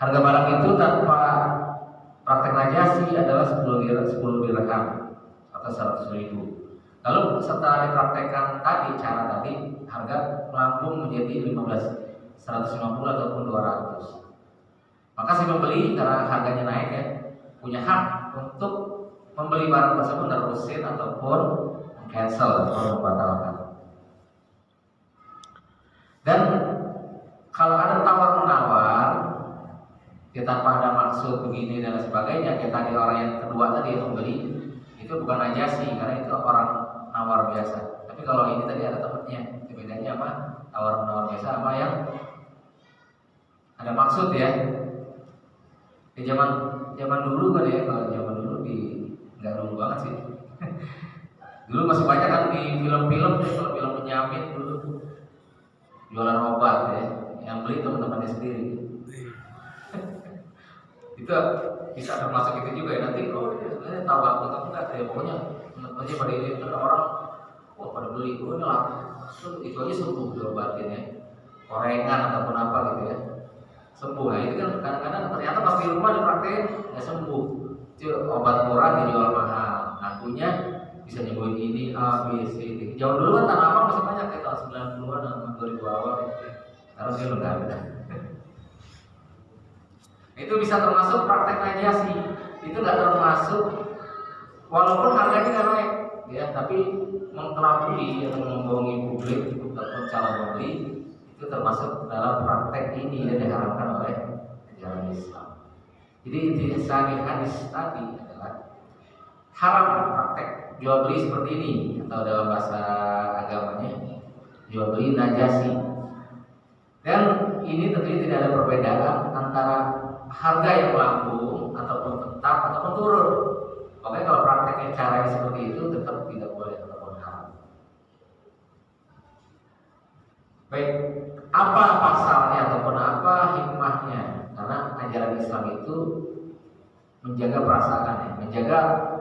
Harga barang itu tanpa praktek najasi adalah 10 dirham atau 100.000. Lalu setelah dipraktekkan tadi cara tadi, harga melambung menjadi 150 ataupun 200. Maka si pembeli karena harganya naik ya, punya hak untuk membeli barang tersebut nerusin ataupun cancel atau membatalkan. Dan kalau ada tawar menawar, ya tanpa ada maksud begini dan sebagainya, kayak tadi orang yang kedua tadi yang membeli itu bukan najasi karena itu orang nawar biasa. Tapi kalau ini tadi ada temennya, itu bedanya apa? Tawar menawar biasa sama yang ada maksud ya. Di zaman dulu kan ya, kalau zaman dulu nggak dulu banget sih. Dulu masih banyak kan di film-film, kalau film penyamin dulu jualan obat ya, yang beli teman-temannya sendiri. Itu bisa termasuk itu juga ya, nanti sebenarnya tahu aku tapi nggak ya, pokoknya teman-temannya pada ini orang pada beli ini langsung itu aja sembuh diobatin ya, korengan ataupun apa gitu ya, sembuh. Nah itu kan kadang-kadang ternyata pas di rumah dipraktekin nggak sembuh, itu obat murah dijual mahal, ngakunya bisa nyembuhin ini A, B, C, D. Jauh dulu kan Tanah Abang masih banyak kayak tahun 90-an dan 2000 awal gitu. Sekarang dia udah ada. Itu bisa termasuk praktek najasi. Itu nggak termasuk walaupun harganya nggak naik ya, tapi mengkelabui atau membohongi publik ataupun calon pembeli itu termasuk dalam praktek ini dan diharamkan oleh ajaran Islam. Jadi inti hadis tadi adalah haram praktek jual beli seperti ini, atau dalam bahasa agamanya jual beli najasi. Dan ini tentunya tidak ada perbedaan antara harga yang melambung ataupun tetap ataupun turun. Oke, kalau prakteknya caranya seperti itu tetap tidak boleh ataupun haram. Baik, apa pasalnya ataupun apa hikmahnya? Karena ajaran Islam itu menjaga perasaan ya, menjaga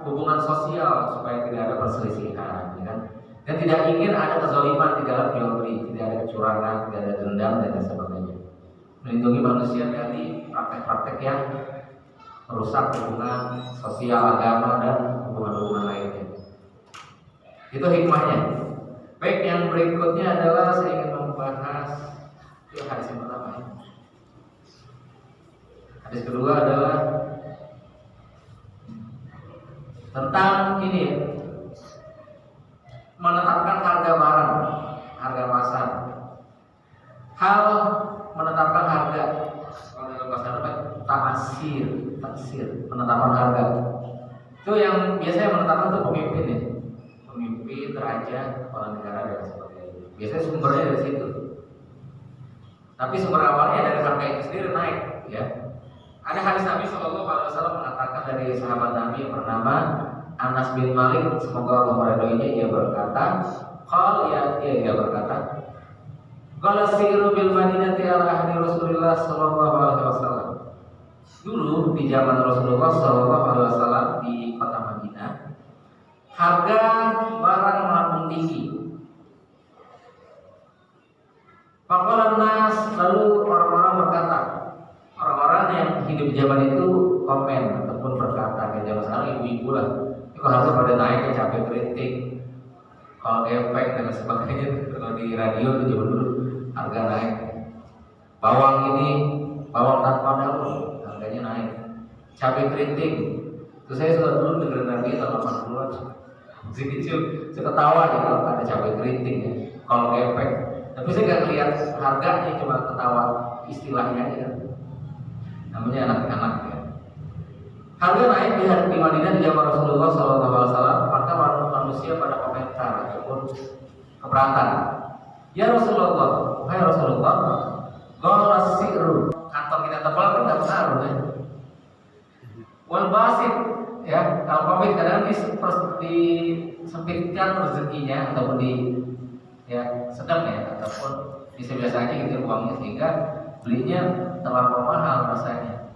hubungan sosial supaya tidak ada perselisihan, ya kan? Dan tidak ingin ada kezaliman di dalam jual beli, tidak ada kecurangan, tidak ada dendam dan sebagainya. Melindungi manusia dari praktek-praktek yang merusak hubungan sosial, agama dan hubungan-hubungan lainnya. Itu hikmahnya. Baik, yang berikutnya adalah saya ingin membahas itu hadis yang pertama. Hadis kedua adalah tentang ini menetapkan harga barang, harga pasar. Hal menetapkan harga kalau dalam bahasa Arab taksir, penetapan harga. Itu yang biasanya menetapkan itu pemimpin ya, pemimpin, raja, kepala negara dan sebagainya. Biasanya sumbernya dari situ. Tapi sumber awalnya dari harga itu sendiri naik ya. Ada hadis Nabi SAW mengatakan dari sahabat Nabi yang bernama Anas bin Malik, semoga Allah meridhoinya, ia berkata, ia berkata, qala siru bil Madinati ala ahli Rasulillah sallallahu alaihi wasallam. Dulu di zaman Rasulullah sallallahu alaihi wasallam di kota Madinah, harga barang melambung tinggi. Faqala nas, lalu orang-orang berkata, orang-orang yang hidup di zaman itu komen ataupun berkata, kayak zaman sekarang ibu-ibu lah, kalau harga pada naik ya cabai keriting, kalau efek dan sebagainya. Kalau di radio itu zaman dulu harga naik, bawang tanpa daun harganya naik, cabai keriting. Terus saya suka dulu dengerin radio tahun 80-an, masih kecil, saya ketawa aja kalau ada cabai keriting ya, kalau efek. Tapi saya nggak lihat harganya, cuma ketawa istilahnya aja. Namanya anak-anak ya. Harga naik di Madinah di zaman Rasulullah SAW, maka manusia pada komentar ataupun keberatan. Ya Rasulullah, wahai Rasulullah, qala si'ru, kantong kita tebal kan nggak pengaruh ya. Wal basit, ya kalau pamit kadang disempitkan rezekinya ataupun sedang ya, ataupun bisa biasanya gitu uangnya sehingga belinya terlalu mahal rasanya.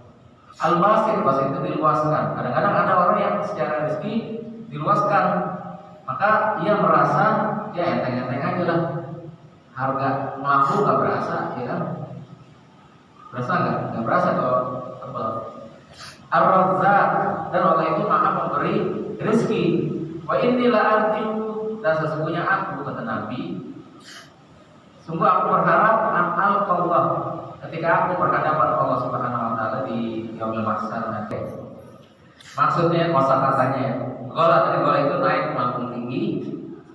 Al-basit itu diluaskan. Kadang-kadang ada orang yang secara rezeki diluaskan, maka ia merasa ya enteng-enteng aja lah, harga melambung nggak berasa, ya kan? Berasa nggak? Nggak berasa kalau tebal. Ar-Razzaq, dan Allah itu maha memberi rezeki. Wa inni la arju, dan sesungguhnya aku, kata Nabi, sungguh aku berharap an Allah ketika aku berhadapan Allah Subhanahu wa taala di yaumil mahsyar nanti. Maksudnya kosakatanya, gola itu naik melambung tinggi.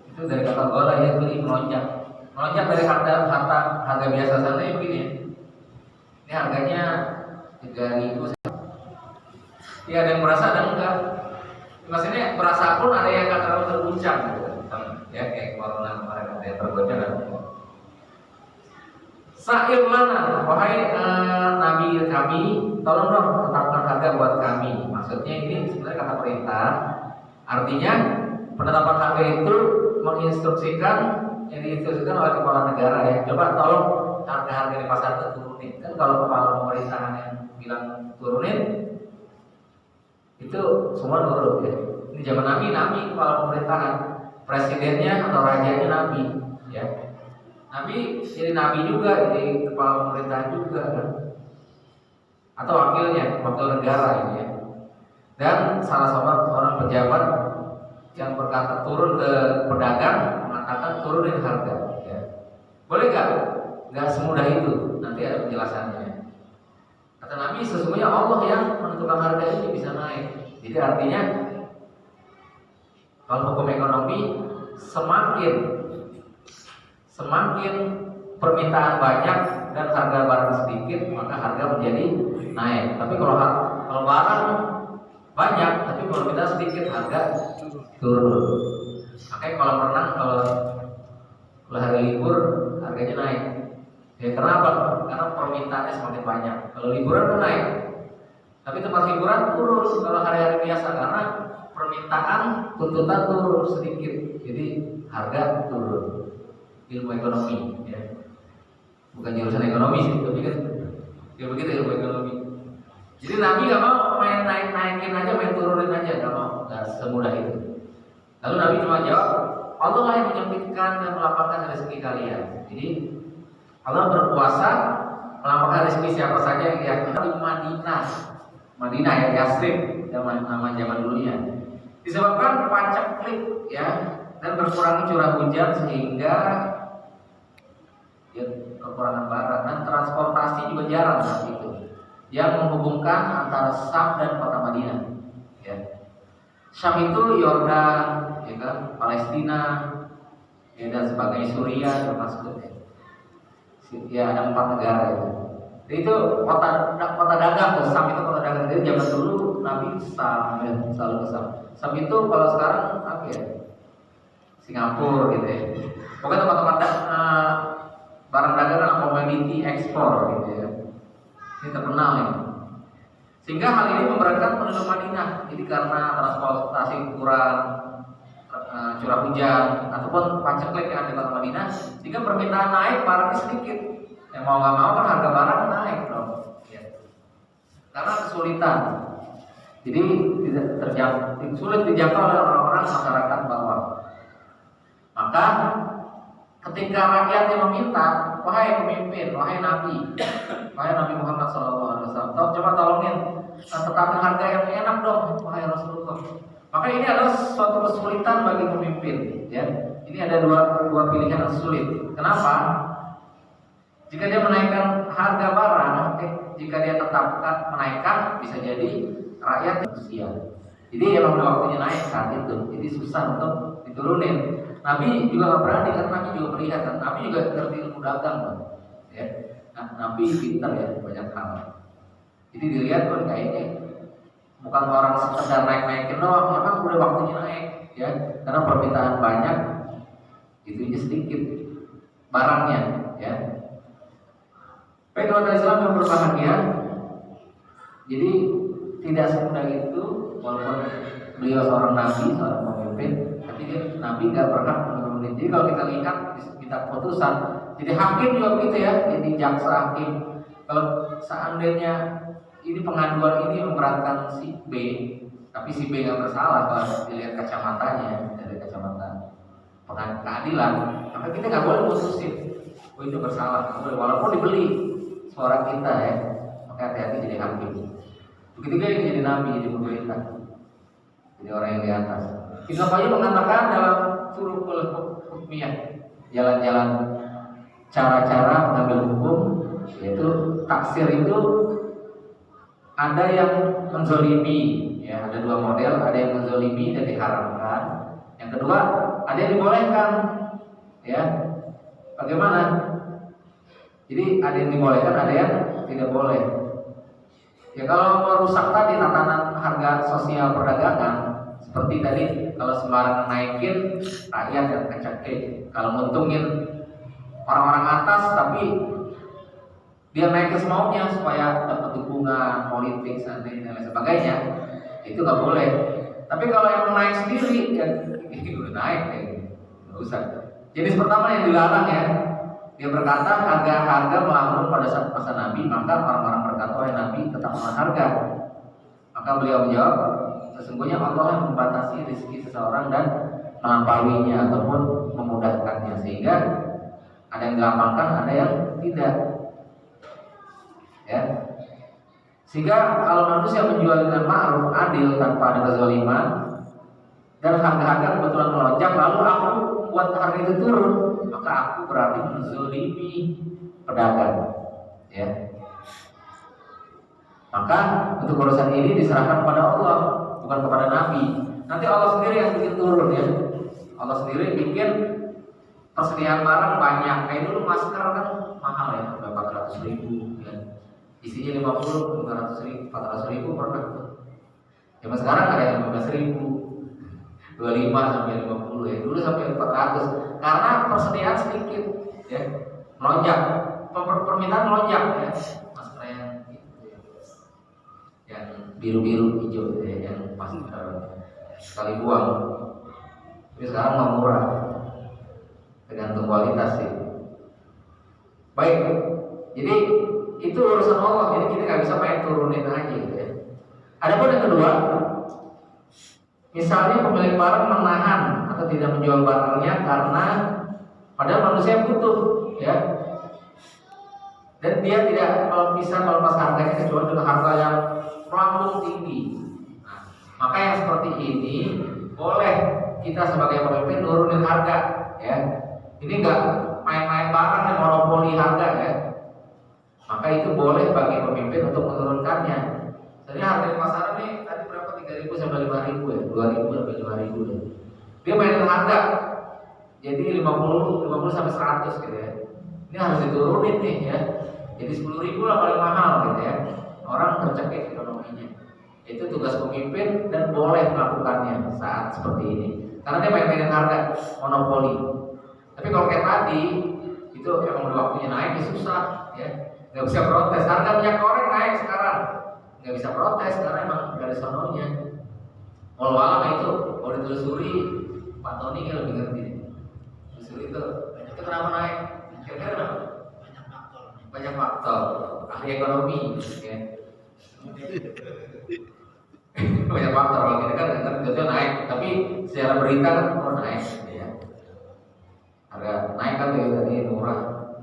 Itu dari kata gola ya, beli melonjak. Melonjak dari harga biasa sana ya begini. Ini harganya 3.000. Ya ada yang merasa, ada enggak. Maksudnya merasa pun ada yang nggak terlalu terguncang gitu. Ya kayak corona kemarin ada yang tergoncang. Sa'ir lana, wahai Nabi kami, tolong dong tetapkan harga buat kami. Maksudnya ini sebenarnya kata perintah. Artinya penetapan harga itu menginstruksikan, yang diinstruksikan oleh kepala negara ya. Coba tolong harga-harga di pasar itu turunin. Kan kalau kepala pemerintahan yang bilang turunin, itu semua nurut ya. Ini zaman Nabi kepala pemerintahan, presidennya atau rajanya Nabi ya. Nabi jadi Nabi juga, jadi kepala pemerintahan juga kan, atau wakil negara ini ya. Dan salah seorang pejabat yang berkata turun ke pedagang mengatakan turunin harga ya. Boleh nggak? Nggak semudah itu, nanti ada penjelasannya. Kata Nabi, sesungguhnya Allah yang menentukan harga ini bisa naik. Jadi artinya kalau hukum ekonomi semakin permintaan banyak dan harga barang sedikit, maka harga menjadi naik. Tapi kalau barang banyak tapi permintaan sedikit, harga turun. Makanya kalau hari libur harganya naik. Ya kenapa? Karena permintaannya semakin banyak. Kalau liburan kan naik, tapi tempat hiburan turun kalau hari-hari biasa karena permintaan tuntutan turun sedikit, jadi harga turun. Ilmu ekonomi, ya. Bukan jurusan ekonomi sih, tapi kan ya begitu ilmu ekonomi. Jadi Nabi nggak mau main naikin aja, main turunin aja, nggak mau, nggak semudah itu. Lalu Nabi cuma jawab, Allah lah yang menyempitkan dan melapangkan rezeki kalian. Jadi Allah berkuasa melapangkan rezeki siapa saja yang di Madinah ya, Yasrib zaman dulunya. Disebabkan paceklik ya, dan berkurangnya curah hujan sehingga ya, kekurangan barang dan transportasi juga jarang saat itu, yang menghubungkan antara Syam dan kota Madinah. Ya. Syam itu Yordan, ya kan, Palestina, ya, dan sebagainya, Suriah termasuk. Ya ada 4 negara itu. Itu kota dagang tuh, Syam itu kota dagang. Jadi zaman dulu Nabi Syam ya, selalu ke Syam. Syam itu kalau sekarang apa ya? Singapura gitu ya. Pokoknya tempat-tempat barang dagangan, komoditi ekspor gitu ya. Ini terkenal ya. Sehingga hal ini memberatkan penduduk Madinah. Jadi karena transportasi kurang, curah hujan ataupun paceklik yang ada di kota Madinah, sehingga permintaan naik, barangnya sedikit. Yang mau nggak mau kan harga barang naik dong. Ya. Karena kesulitan. Jadi sulit dijangkau oleh orang-orang masyarakat bawah. Maka ketika rakyat yang meminta, wahai pemimpin, wahai Nabi Muhammad SAW, coba tolongin tetapkan harga yang enak dong, wahai Rasulullah. Maka ini adalah suatu kesulitan bagi pemimpin. Ya, ini ada dua pilihan yang sulit. Kenapa? Jika dia menaikkan harga barang, jika dia tetapkan menaikkan, bisa jadi rakyat usia. Jadi emang udah waktunya naik saat itu. Jadi susah untuk diturunin. Nabi juga nggak berani karena Nabi juga melihat kan. Nabi juga ngerti ilmu dagang kan. Ya. Nah, Nabi pintar ya banyak hal. Jadi dilihat kan kayaknya bukan orang sekedar naik-naikin doang, memang udah waktunya naik ya. Karena permintaan banyak, itunya sedikit barangnya ya. Baik keluarga Islam yang berbahagia. Jadi tidak semudah itu, walaupun beliau seorang nabi, seorang pemimpin, tapi Nabi nggak pernah menurunin. Jadi kalau kita lihat kita keputusan, jadi hakim juga begitu ya, jadi jaksa hakim. Kalau seandainya ini pengaduan ini memberatkan si B, tapi si B nggak bersalah, kalau dilihat kacamatanya dari kacamata keadilan, maka kita nggak boleh mutusin, oh itu bersalah, walaupun dibeli suara kita ya. hati-hati jadi hakim. Begitu juga yang jadi nabi, jadi pemerintah, jadi orang yang di atas. Ibnu Qayyim mengatakan dalam Turukul Hukmiyah, jalan-jalan cara-cara mengambil hukum, yaitu taksir itu ada yang menzolimi, ya ada dua model, ada yang menzolimi dan diharamkan. Yang kedua ada yang dibolehkan, ya. Bagaimana? Jadi ada yang dibolehkan, ada yang tidak boleh. Ya kalau merusak tadi tatanan harga sosial perdagangan, seperti tadi kalau sembarangan naikin rakyat yang kecekik, kalau nguntungin orang-orang atas tapi dia naik ke semaunya supaya dapat dukungan politik dan lain sebagainya, itu nggak boleh. Tapi kalau yang naik sendiri, ya ini udah naik, ya nggak usah. Jenis pertama yang dilarang ya, dia berkata harga melambung pada saat masa Nabi, maka orang-orang berkata oleh Nabi tetap menahan harga. Maka beliau menjawab, sesungguhnya Allah yang membatasi rezeki seseorang dan melampauinya ataupun memudahkannya, sehingga ada yang dilampangkan, ada yang tidak. Ya. Sehingga kalau manusia menjual dengan ma'ruf, adil tanpa ada kezaliman, dan harga-harga kebetulan melonjak, lalu aku buat harga itu turun, maka aku berarti menzalimi pedagang. Ya. Maka untuk urusan ini diserahkan kepada Allah, bukan kepada Nabi. Nanti Allah sendiri yang bikin turun ya. Allah sendiri bikin persediaan barang banyak. Kayak dulu masker kan mahal ya, 400.000 ya. Isinya 50, 500.000, 400.000 pernah. Zaman sekarang ada yang 15.000, 25 sampai 50 ya. Dulu sampai 400. Karena persediaan sedikit ya, melonjak. Permintaan melonjak ya. Masker yang biru-biru hijau gitu ya, yang masih sekali buang. Tapi sekarang mau murah, tergantung kualitas sih. Baik, jadi itu urusan Allah, jadi kita nggak bisa main turunin aja gitu ya. Adapun yang kedua, misalnya pemilik barang menahan atau tidak menjual barangnya karena padahal manusia butuh, ya, dan dia tidak bisa melepas harganya kecuali dengan harga yang melambung tinggi. Nah, maka yang seperti ini boleh kita sebagai pemimpin nurunin harga, ya. Ini enggak main-main barang yang monopoli harga, ya. Maka itu boleh bagi pemimpin untuk menurunkannya. Jadi harga di pasaran nih tadi berapa? 3.000 sampai 5.000 ya, 2.000 sampai 5.000 ya. Dia mainin harga, jadi 50 sampai 100 gitu ya. Ini harus diturunin nih ya. Jadi 10.000 lah paling mahal gitu ya. Orang tercekik ekonominya. Itu tugas pemimpin dan boleh melakukannya saat seperti ini. Karena dia main-mainin harga, monopoli. Tapi kalau kayak tadi, itu emang udah waktunya naik, ya susah ya. Nggak bisa protes. Harga minyak goreng naik sekarang, nggak bisa protes karena emang dari sononya. Walau itu kalau ditelusuri, Pak Tony kan lebih ngerti. Telusuri itu kenapa naik? Kira-kira kenapa? Banyak faktor. Ahli ekonomi, ya. Banyak faktor. Kalau kita kan jatuh naik, tapi secara berita kan naik, ya. Harga naik kan tadi murah,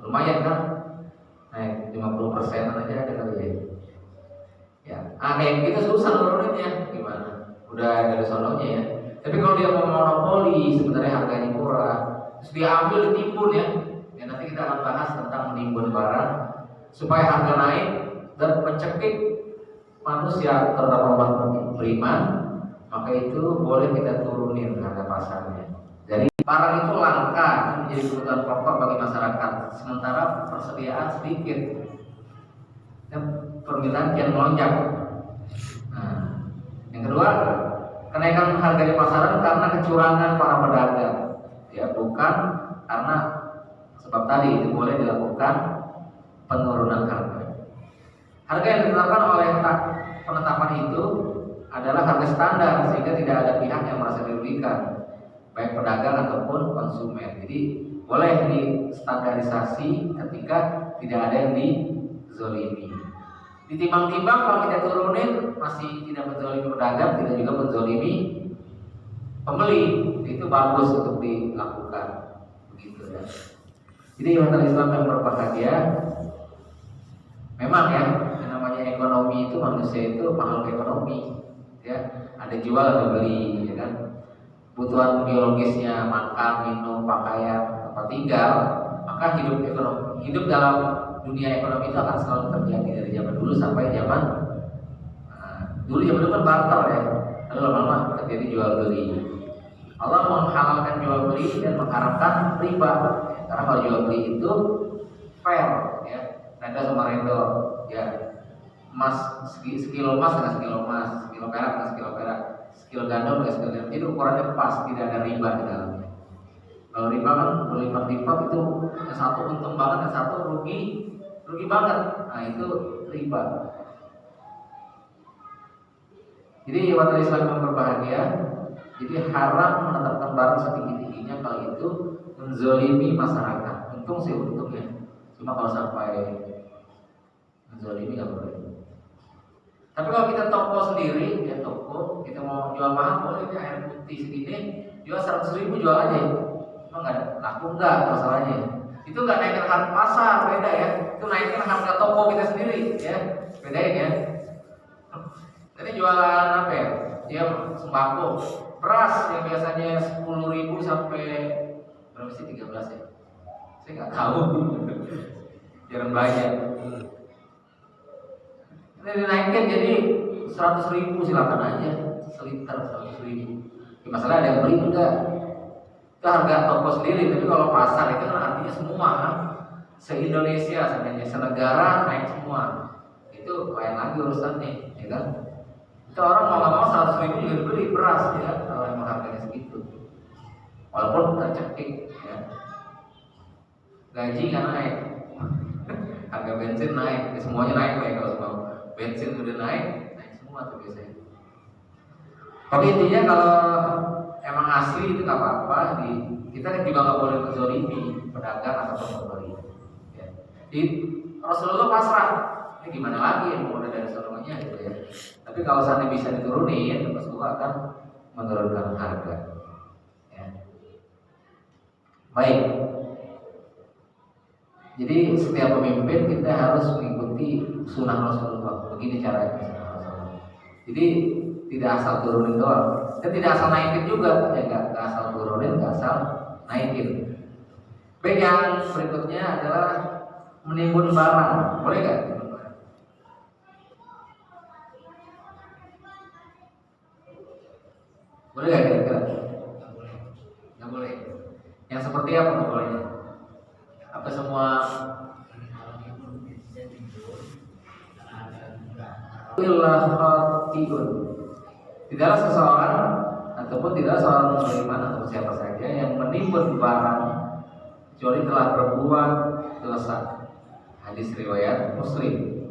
lumayan kan? Naik 50% aja ada kali ya. Ya, kayak gitu susah nuruninnya gimana? Udah dari sononya ya. Tapi kalau dia mau monopoli, sebenarnya harganya murah, terus dia ambil ditimbun ya. Ya nanti kita akan bahas tentang menimbun barang supaya harga naik dan mencekik manusia terutama umat beriman, maka itu boleh kita turunin harga pasarnya. Jadi barang itu langka, itu menjadi kebutuhan pokok bagi masyarakat, sementara persediaan sedikit dan permintaan kian melonjak. Nah, yang kedua, kenaikan harga di pasaran karena kecurangan para pedagang, ya bukan karena sebab tadi itu boleh dilakukan penurunan harga. Harga yang ditetapkan oleh penetapan itu adalah harga standar sehingga tidak ada pihak yang merasa dirugikan, baik pedagang ataupun konsumen. Jadi boleh distandarisasi ketika tidak ada yang dizolimi. Ditimbang-timbang kalau kita turunin masih tidak menzolimi pedagang, tidak juga menzolimi pembeli, itu bagus untuk dilakukan begitu ya. Jadi umat Islam yang berbahagia, memang ya yang namanya ekonomi itu manusia itu makhluk ekonomi, ya. Ada jual ada beli, ya kan. Kebutuhan biologisnya makan, minum, pakaian, tempat tinggal, maka hidup dalam dunia ekonomi itu akan selalu terjadi dari zaman dulu sampai zaman dulu kan barter ya, lalu lama-lama terjadi jual beli. Allah menghalalkan jual beli dan mengharamkan riba, karena kalau jual beli itu fair, ya, renda sama rendo, ya, emas sekilo emas dengan sekilo emas, sekilo perak dengan sekilo perak, sekilo gandum dengan sekilo gandum, jadi ukurannya pas, tidak ada riba di dalamnya. Kalau riba kan berlipat-lipat itu yang satu untung banget, yang satu rugi banget, nah itu riba. Jadi waktu Islam yang berbahagia, jadi haram menetapkan barang setinggi-tingginya kalau itu menzolimi masyarakat. Untung sih untungnya, cuma kalau sampai menzolimi nggak boleh. Tapi kalau kita toko sendiri, ya toko, kita mau jual mahal boleh, ini air putih segini, jual 100.000 jual aja. Emang nggak ada, laku nggak masalahnya. Itu nggak naikkan harga pasar, beda ya. Itu naikkan harga toko kita sendiri, ya, bedain ya. Jadi jualan apa ya? Dia sembako, beras yang biasanya 10.000 sampai berapa sih, 13 ya? Saya nggak tahu, jarang banyak. Ini dinaikin jadi 100.000, silakan aja, seliter 100.000. Ya, masalah ada yang beli enggak? Itu harga toko sendiri, tapi kalau pasar itu kan artinya semua se-Indonesia sebenarnya, senegara naik semua. Itu lain lagi urusannya, ya kan? Itu orang mau nggak mau 100.000 juga beli beras, ya, kalau emang harganya segitu. Walaupun tercekik, ya. Gaji kan naik, harga bensin naik, ya, semuanya naik lah ya, kalau semua bensin udah naik semua tuh biasanya. Tapi intinya kalau emang asli itu nggak apa-apa, kita juga nggak boleh menzolimi pedagang atau pembeli. Ya. Di Rasulullah pasrah, ini gimana lagi yang mau dari Rasulullah-nya gitu ya. Tapi kalau seandainya bisa diturunin, Rasulullah akan menurunkan harga. Ya. Baik. Jadi setiap pemimpin kita harus mengikuti sunnah Rasulullah. Begini caranya sunnah Rasulullah. Jadi tidak asal turunin doang, dan tidak asal naikin juga, ya nggak asal turunin, nggak asal naikin. Baik, yang berikutnya adalah menimbun barang, boleh nggak? Boleh nggak kira-kira? Nggak boleh. Yang seperti apa nggak bolehnya? Apa semua? Tidaklah seseorang ataupun tidak seorang musliman atau siapa saja yang menimbun barang kecuali telah berbuat dosa. Hadis riwayat Muslim.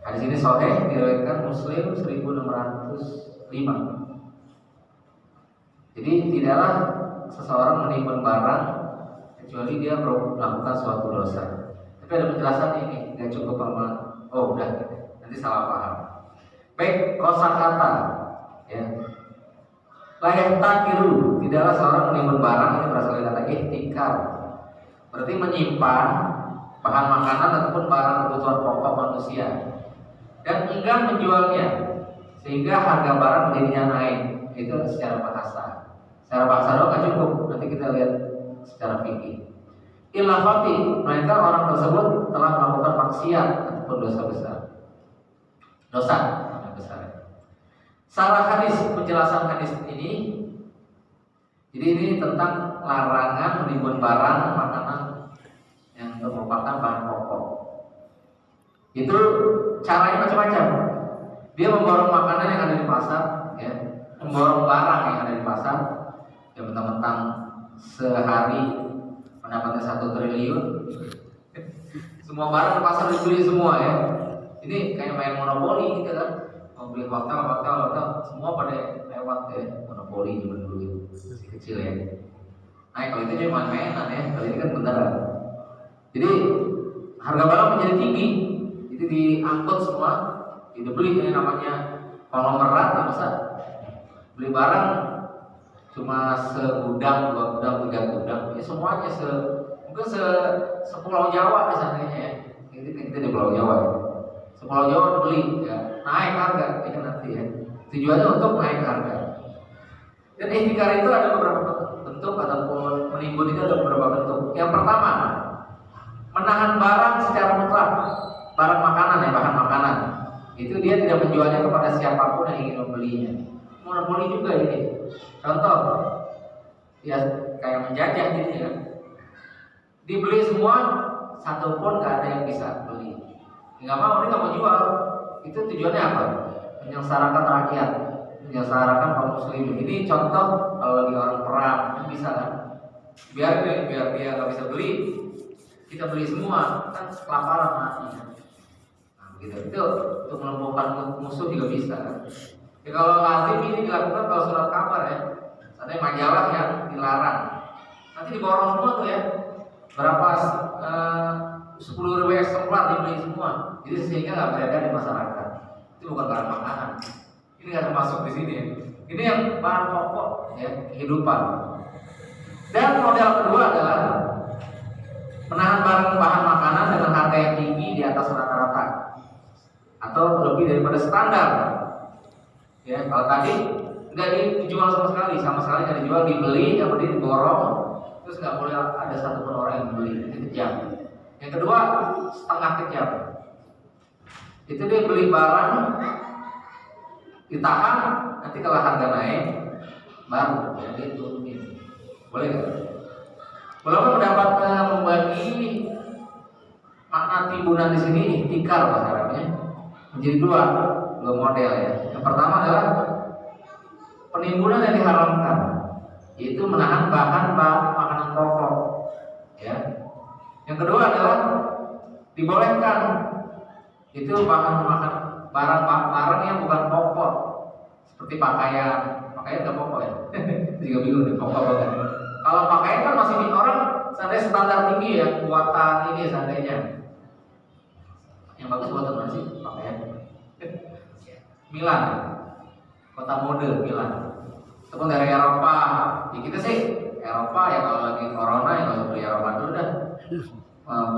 Hadis ini sahih, diriwayatkan Muslim 1605. Jadi tidaklah seseorang menimbun barang kecuali dia melakukan suatu dosa. Tapi ada penjelasan ini, nggak cukup sama udah, nanti salah paham. Baik, kosakata, ya. Layak takiru, tidaklah seorang menimbun barang, ini berasal dari kata ihtikar. Berarti menyimpan bahan makanan ataupun barang kebutuhan pokok manusia dan enggan menjualnya sehingga harga barang menjadinya naik. Itu secara bahasa. Secara bahasa doang nggak cukup, nanti kita lihat secara fikih. Ilafati, melainkan orang tersebut telah melakukan maksiat ataupun dosa besar. Dosa besar. Salah hadis, penjelasan hadis ini. Jadi ini tentang larangan menimbun barang makanan yang merupakan bahan pokok. Itu caranya macam-macam. Dia memborong makanan yang ada di pasar, ya, memborong barang yang ada di pasar, yang mentang-mentang sehari mendapatkan 1 triliun. Semua barang di pasar dibeli semua, ya. Ini kayak main monopoli gitu kan. Mau beli hotel, semua pada lewat, ya. Monopoli zaman dulu itu masih kecil, ya. Nah kalau itu cuma mainan, ya. Kalau ini kan beneran. Jadi harga barang menjadi tinggi. Jadi diangkut semua, dibeli, yang namanya konglomerat, masa beli barang cuma segudang, 2 gudang, 3 gudang, ya semuanya mungkin sepulau Jawa misalnya, ya. Ini kita di Pulau Jawa, ya. Pulau Jawa beli ya, naik harga ya nanti ya. Tujuannya untuk naik harga. Dan ihtikar itu ada beberapa bentuk ataupun menimbun itu ada beberapa bentuk. Yang pertama, menahan barang secara mutlak, barang makanan ya, bahan makanan. Itu dia tidak menjualnya kepada siapapun yang ingin membelinya. Monopoli juga ini. Contoh, ya kayak menjajah gitu ya. Dibeli semua, satu pun nggak ada yang bisa beli. Nggak mau, dia nggak mau jual. Itu tujuannya apa? Menyengsarakan rakyat, menyengsarakan kaum muslimin. Ini contoh kalau lagi orang perang, bisa kan? Biar dia nggak bisa beli, kita beli semua, kan kelaparan mati. Nah, begitu itu untuk melumpuhkan musuh juga bisa. Ya, kalau lazim ini dilakukan kalau surat kabar ya, ada majalah yang dilarang, nanti diborong semua tuh ya. Berapa 10.000 eksemplar dibeli semua, jadi sehingga nggak beredar di masyarakat. Itu bukan barang makanan, ini nggak termasuk di sini. Ini yang bahan pokok ya kehidupan. Dan model kedua adalah menahan bahan makanan dengan harga yang tinggi di atas rata-rata atau lebih daripada standar. Ya, kalau tadi nggak dijual sama sekali nggak dijual, dibeli, yang penting diborong, terus nggak boleh ada satupun orang yang beli, itu kejam. Yang kedua, setengah kejam. Itu dia beli barang, ditahan, nanti kalau harga naik, baru dia turunin. Boleh nggak? Ulama mendapat membagi makna timbunan di sini ihtikar bahasa Arabnya menjadi dua model ya. Yang pertama adalah penimbunan yang diharamkan, yaitu menahan bahan makanan pokok. Ya. Yang kedua adalah dibolehkan, itu barang yang bukan pokok, seperti pakaian nggak pokok ya. Juga bingung nih pokok banget. Kalau pakaian kan masih orang seandainya standar tinggi ya, buatan ini seandainya. Yang bagus buatan mana sih pakaian? Milan, kota mode Milan. Ataupun dari Eropa, ya kita sih Eropa ya, kalau lagi corona ya kalau beli Eropa dulu dah.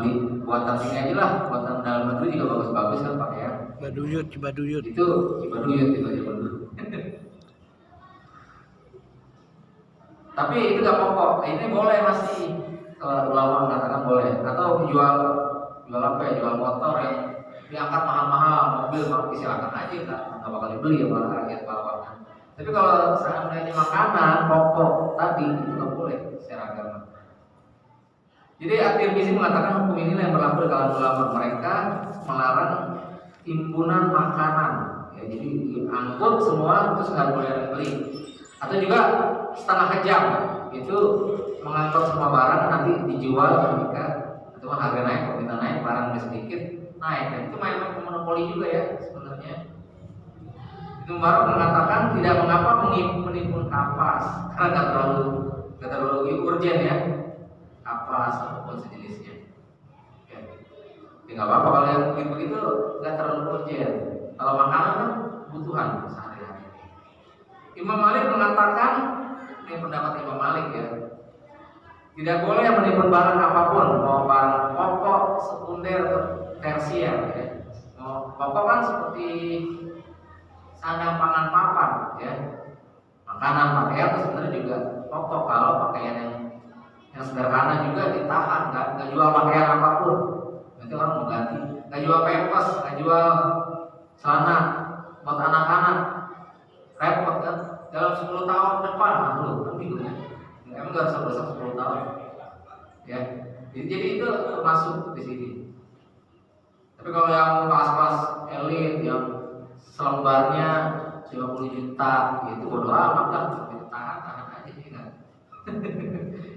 Beli buatan sini aja lah, buatan dalam negeri juga bagus-bagus kan pakaian. Cibaduyut. Itu Cibaduyut itu aja dulu. Tapi itu nggak pokok. Ini boleh masih, ulama mengatakan boleh. Atau jual apa ya? Jual motor yang diangkat mahal-mahal, mobil silakan aja, nggak bakal dibeli ya malah rakyat bawah. Tapi kalau seandainya makanan pokok tadi itu nggak boleh secara agama. Jadi At-Tirmizi mengatakan hukum ini yang berlaku di kalangan ulama, mereka melarang timbunan makanan. Ya, jadi diangkut semua terus nggak boleh beli. Atau juga setengah jam itu mengangkut semua barang nanti dijual ketika itu harga naik, kalau kita naik barang sedikit naik, dan itu main monopoli juga ya sebenarnya. Itu baru mengatakan tidak mengapa menimbun kapas karena nggak terlalu urgent ya, kapas ataupun sejenisnya. Ya, nggak apa-apa kalau yang begitu nggak terlalu urgent. Kalau makanan kan kebutuhan sehari-hari. Imam Malik mengatakan, ini pendapat Imam Malik ya, tidak boleh menimbun barang apapun, mau barang pokok, sekunder, tersier ya. Mau pokok kan seperti sandang pangan papan ya, makanan pakaian itu sebenarnya juga pokok. Kalau pakaian yang sederhana juga ditahan, nggak jual pakaian apapun, nanti orang mau ganti, nggak jual pempes, nggak jual celana buat anak-anak, repot kan. Dalam 10 tahun depan malu kan bingung ya. Emang nggak bisa berusaha 10 tahun ya. Jadi itu termasuk di sini. Tapi kalau yang pas-pas elit yang selembarnya 50 juta itu bodo amat kan, tahan aja sih kan.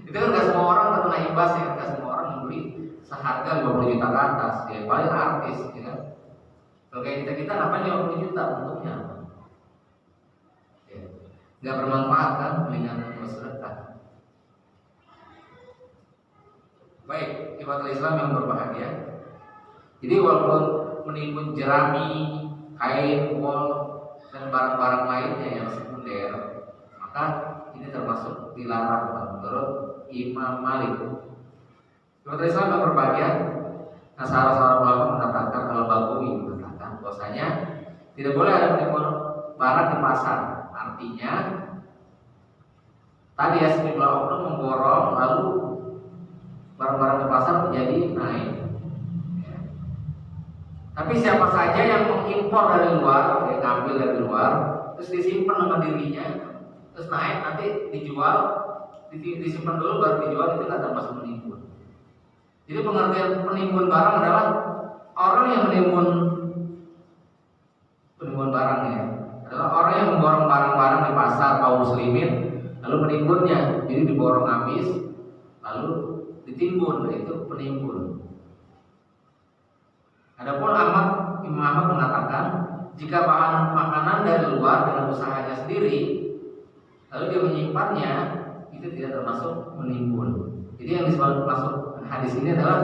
Itu kan nggak semua orang terkena imbas ya, nggak semua orang membeli seharga 50 juta ke atas ya, paling artis ya kan. Kalau kayak kita ngapain 50 juta untungnya? Nggak bermanfaat kan, mendingan bersedekah. Baik, ibadah Islam yang berbahagia. Jadi walaupun menimbun jerami, kain, wol, dan barang-barang lainnya yang sekunder, maka ini termasuk dilarang menurut Imam Malik. Ibadah Islam yang berbahagia. Nah, salah seorang ulama mengatakan, Al-Baghawi mengatakan, bahwasanya tidak boleh ada penipuan barang di pasar. Artinya tadi ya sejumlah oknum memborong lalu barang-barang di pasar menjadi naik. Ya. Tapi siapa saja yang mengimpor dari luar, yang ngambil dari luar, terus disimpan sama dirinya, terus naik nanti dijual, disimpan dulu baru dijual, itu nggak termasuk menimbun. Jadi pengertian penimbun barang adalah orang yang menimbun barangnya adalah orang yang memborong barang-barang di pasar kaum muslimin lalu menimbunnya, jadi diborong habis lalu ditimbun, itu penimbun. Adapun Imam Ahmad mengatakan jika bahan makanan dari luar dengan usahanya sendiri lalu dia menyimpannya, itu tidak termasuk menimbun. Jadi yang disebut masuk hadis ini adalah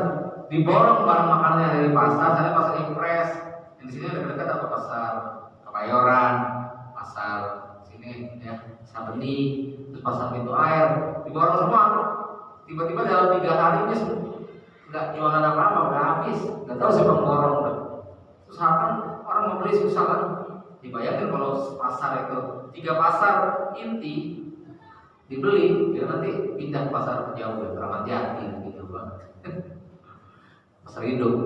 diborong barang makanannya dari pasar, ada pasar impres, yang di sini dekat-dekat apa pasar Kebayoran, pasar sini ya, pasar Benih, terus pasar Pintu Air, diborong semua. Tiba-tiba dalam 3 hari ini nggak jualan apa-apa, udah habis, nggak tahu siapa borong. Terus kan orang mau beli susah kan? Dibayangin kalau pasar itu 3 pasar inti dibeli, ya nanti pindah ke pasar jauh ya, Keramat Jati gitu banget. Pasar hidup.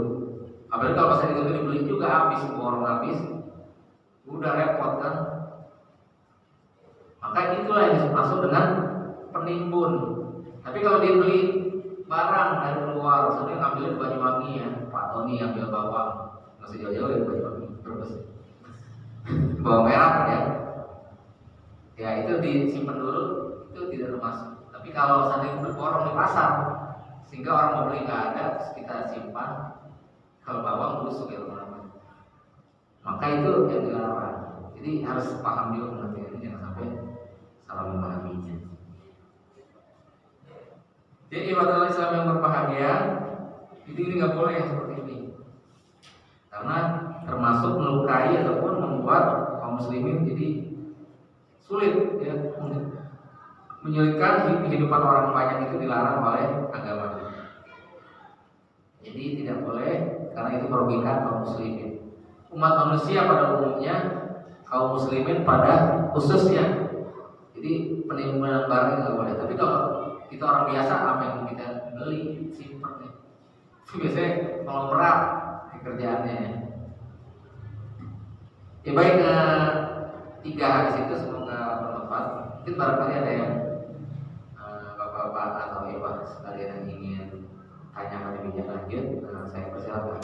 Apalagi kalau pasar hidup dibeli juga habis, borong habis, udah repot kan. Maka itulah yang masuk dengan penimbun. Tapi kalau dibeli barang dari luar, misalnya ngambil di Banyuwangi ya, Pak Tony ambil bawang, masih jauh-jauh ya Banyuwangi, terus bawang merah ya. Ya itu disimpan dulu, itu tidak termasuk. Tapi kalau seandainya berborong di pasar sehingga orang mau beli nggak ada, terus kita simpan, kalau bawang busuk ya teman-teman, maka itu yang dilarang. Jadi harus paham juga pengertiannya, jangan sampai salah memahaminya. Jadi ibadah Islam yang berbahagia ini nggak boleh seperti ini, karena termasuk melukai ataupun membuat kaum muslimin jadi sulit ya, menyulitkan kehidupan orang banyak, itu dilarang oleh agama. Jadi tidak boleh, karena itu merugikan kaum muslimin. Umat manusia pada umumnya, kaum muslimin pada khususnya. Jadi penimbunan barang itu nggak boleh. Tapi kalau kita orang biasa, apa yang kita beli simpan ya. Itu biasanya konglomerat kerjaannya. Ya baik, 3 hadis itu semoga bermanfaat. Mungkin barangkali ada yang bapak-bapak atau ibu sekalian yang ingin tanyakan lebih lanjut, saya persilakan.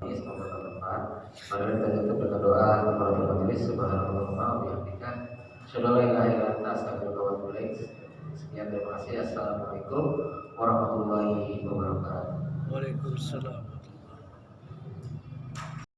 Semoga bermanfaat. Mari kita tutup dengan doa kepada majelis. Subhanallah wa bihamdika, asyhadu an la ilaha illa anta, astaghfiruka wa atubu ilaik. Sekian, terima kasih. Assalamualaikum warahmatullahi wabarakatuh. Waalaikumsalam.